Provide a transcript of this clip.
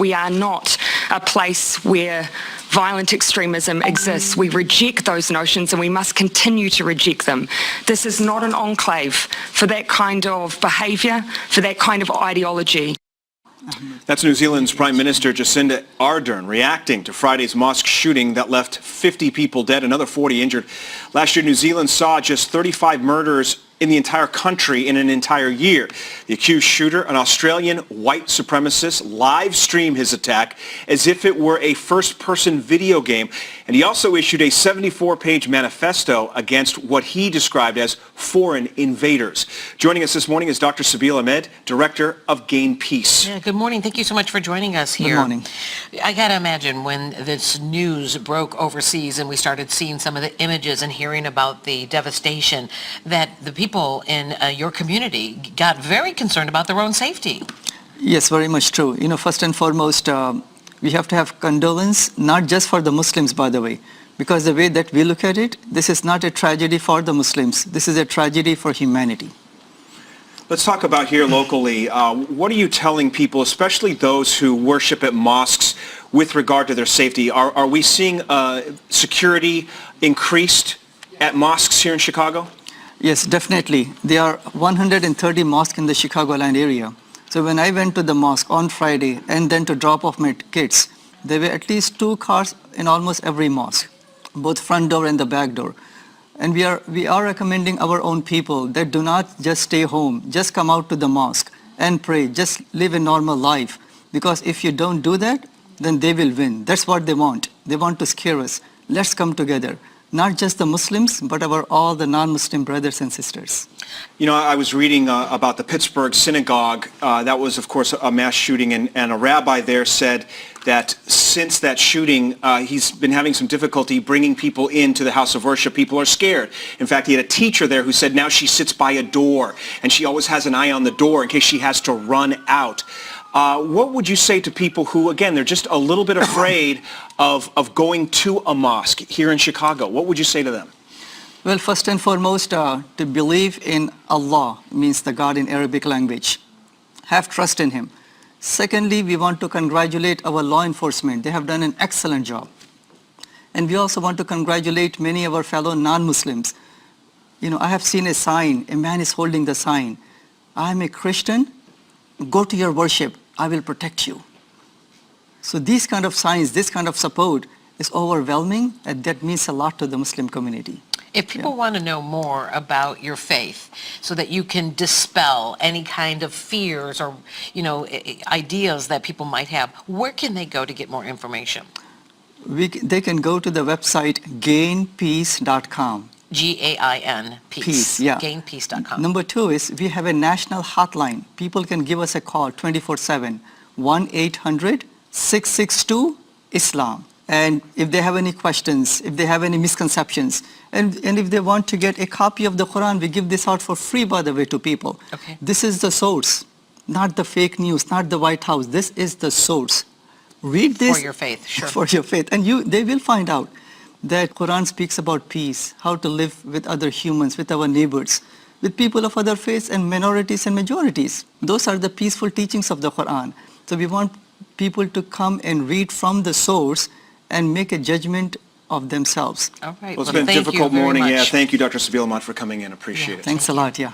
We are not a place where violent extremism exists. We reject those notions and we must continue to reject them. This is not an enclave for that kind of behaviour, for that kind of ideology. That's New Zealand's Prime Minister Jacinda Ardern reacting to Friday's mosque shooting that left 50 people dead, another 40 injured. Last year, New Zealand saw just 35 murders in the entire country in an entire year. The accused shooter, an Australian white supremacist, live streamed his attack as if it were a first-person video game. And he also issued a 74-page manifesto against what he described as foreign invaders. Joining us this morning is Dr. Sabeel Ahmed, Director of Gain Peace. Yeah, good morning. Thank you so much for joining us here. Good morning. I got to imagine when this news broke overseas and we started seeing some of the images and hearing about the devastation, that the people in your community got very concerned about their own safety. Yes, very much true. First and foremost, we have to have condolence, not just for the Muslims, by the way, because the way that we look at it, this is not a tragedy for the Muslims. This is a tragedy for humanity. Let's talk about here locally. What are you telling people, especially those who worship at mosques, with regard to their safety? Are we seeing security increased at mosques here in Chicago? Yes, definitely. There are 130 mosques in the Chicagoland area. So when I went to the mosque on Friday and then to drop off my kids, there were at least 2 cars in almost every mosque, both front door and the back door. And we are recommending our own people that do not just stay home, just come out to the mosque and pray, just live a normal life. Because if you don't do that, then they will win. That's what they want. They want to scare us. Let's come together. Not just the Muslims, but all the non-Muslim brothers and sisters. I was reading about the Pittsburgh synagogue. That was, of course, a mass shooting, and a rabbi there said that since that shooting, he's been having some difficulty bringing people into the house of worship. People are scared. In fact, he had a teacher there who said now she sits by a door, and she always has an eye on the door in case she has to run out. What would you say to people who, again, they're just a little bit afraid of going to a mosque here in Chicago? What would you say to them? Well, first and foremost, to believe in Allah means the God in Arabic language. Have trust in Him. Secondly, we want to congratulate our law enforcement. They have done an excellent job. And we also want to congratulate many of our fellow non-Muslims. I have seen a sign, a man is holding the sign. I'm a Christian. Go to your worship, I will protect you. So these kind of signs, this kind of support is overwhelming, and that means a lot to the Muslim community. If people want to know more about your faith so that you can dispel any kind of fears or, ideas that people might have, where can they go to get more information? They can go to the website gainpeace.com. Gain Peace. Yeah. Gainpeace.com. Number 2 is we have a national hotline. People can give us a call 24/7, 1-800-662-ISLAM. And if they have any questions, if they have any misconceptions, and if they want to get a copy of the Quran, we give this out for free, by the way, to people. Okay. This is the source, not the fake news, not the White House. This is the source. Read this. For your faith, sure. For your faith. And they will find out that Quran speaks about peace, how to live with other humans, with our neighbors, with people of other faiths and minorities and majorities. Those are the peaceful teachings of the Quran. So we want people to come and read from the source and make a judgment of themselves. All right. Well, it's been a difficult morning. Much. Yeah, thank you, Dr. Sabeel Ahmed, for coming in. Appreciate it. Thanks a lot, yeah.